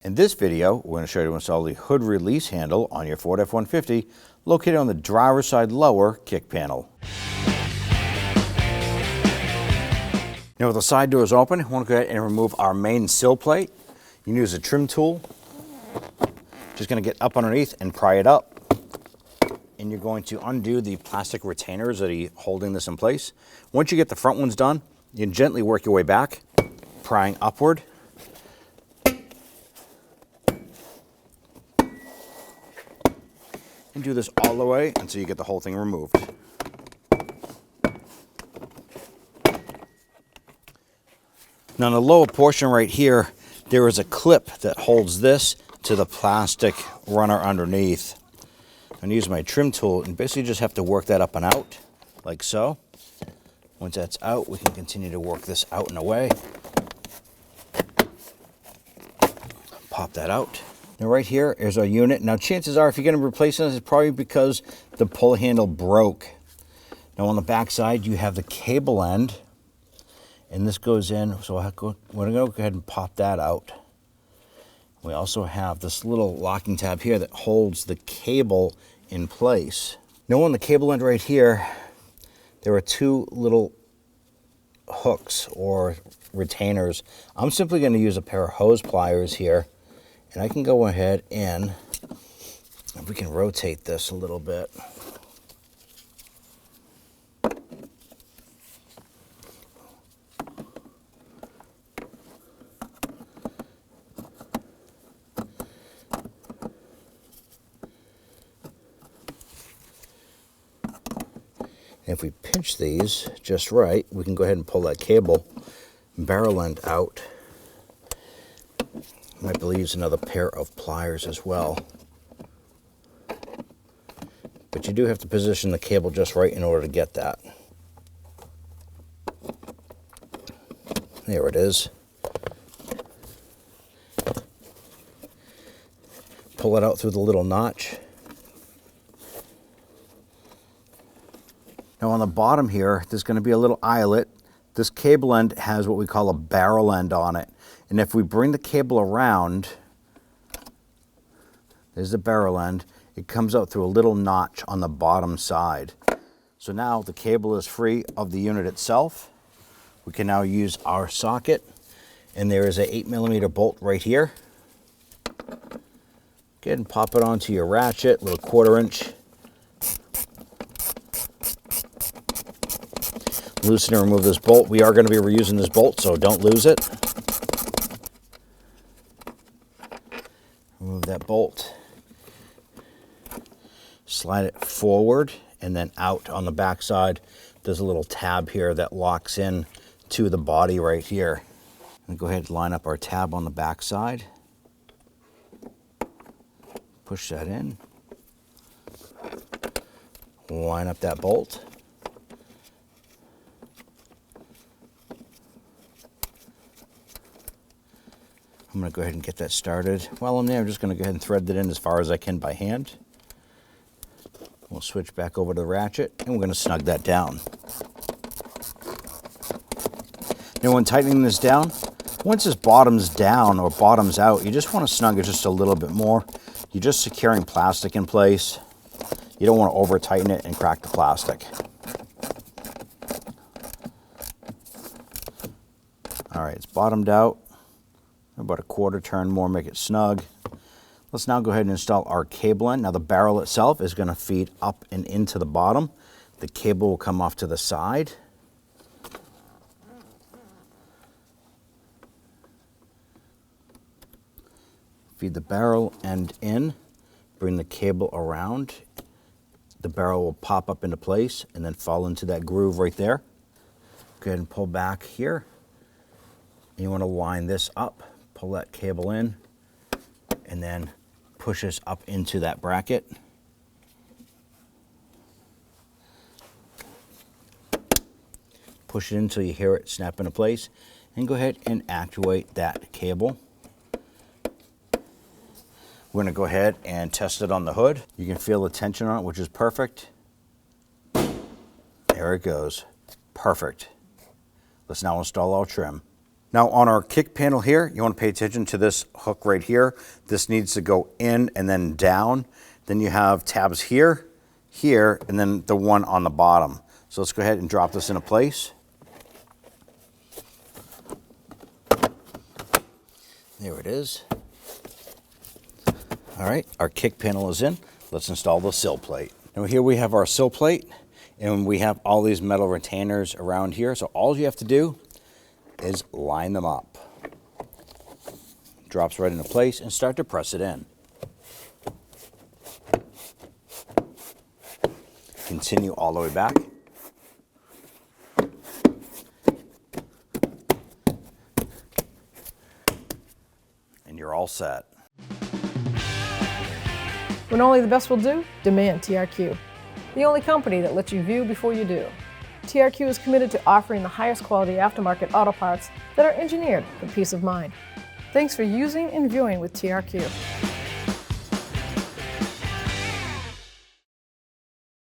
In this video, we're going to show you how to install the hood release handle on your Ford F-150 located on the driver's side lower kick panel. Now with the side doors open, we want to go ahead and remove our main sill plate. You can use a trim tool. Just going to get up underneath and pry it up. And you're going to undo the plastic retainers that are holding this in place. Once you get the front ones done, you can gently work your way back, prying upward. And do this all the way until you get the whole thing removed. Now in the lower portion right here, there is a clip that holds this to the plastic runner underneath. I'm going to use my trim tool and basically just have to work that up and out, like so. Once that's out, we can continue to work this out and away. Pop that out. Now right here is our unit. Now chances are if you're going to replace this, it's probably because the pull handle broke. Now on the back side you have the cable end, and this goes in, so we're going to go ahead and pop that out. We also have this little locking tab here that holds the cable in place. Now on the cable end right here, there are two little hooks or retainers. I'm simply going to use a pair of hose pliers here. And I can go ahead and we can rotate this a little bit. And if we pinch these just right, we can go ahead and pull that cable barrel end out. Might be able to use another pair of pliers as well. But you do have to position the cable just right in order to get that. There it is. Pull it out through the little notch. Now on the bottom here, there's going to be a little eyelet. This cable end has what we call a barrel end on it. And if we bring the cable around, there's the barrel end, it comes out through a little notch on the bottom side. So now the cable is free of the unit itself. We can now use our socket, and there is a 8mm bolt right here. Go ahead and pop it onto your ratchet, little 1/4 inch. Loosen and remove this bolt. We are going to be reusing this bolt, so don't lose it. Remove that bolt. Slide it forward and then out on the back side. There's a little tab here that locks in to the body right here. And go ahead and line up our tab on the back side. Push that in. Line up that bolt. I'm going to go ahead and get that started. While I'm there, I'm just going to go ahead and thread it in as far as I can by hand. We'll switch back over to the ratchet, and we're going to snug that down. Now when tightening this down, once this bottoms down or bottoms out, you just want to snug it just a little bit more. You're just securing plastic in place. You don't want to over tighten it and crack the plastic. All right, it's bottomed out. About a 1/4 turn more, make it snug. Let's now go ahead and install our cable end. Now the barrel itself is going to feed up and into the bottom. The cable will come off to the side. Feed the barrel end in, bring the cable around. The barrel will pop up into place and then fall into that groove right there. Go ahead and pull back here. And you want to line this up. Pull that cable in and then push this up into that bracket. Push it in until you hear it snap into place, and go ahead and actuate that cable. We're going to go ahead and test it on the hood. You can feel the tension on it, which is perfect. There it goes. Perfect. Let's now install our trim. Now on our kick panel here, you want to pay attention to this hook right here. This needs to go in and then down. Then you have tabs here, here, and then the one on the bottom. So let's go ahead and drop this into place. There it is. All right, our kick panel is in. Let's install the sill plate. Now here we have our sill plate, and we have all these metal retainers around here. So all you have to do is line them up. Drops right into place and start to press it in. Continue all the way back. And you're all set. When only the best will do, demand TRQ. The only company that lets you view before you do. TRQ is committed to offering the highest quality aftermarket auto parts that are engineered for peace of mind. Thanks for using and viewing with TRQ.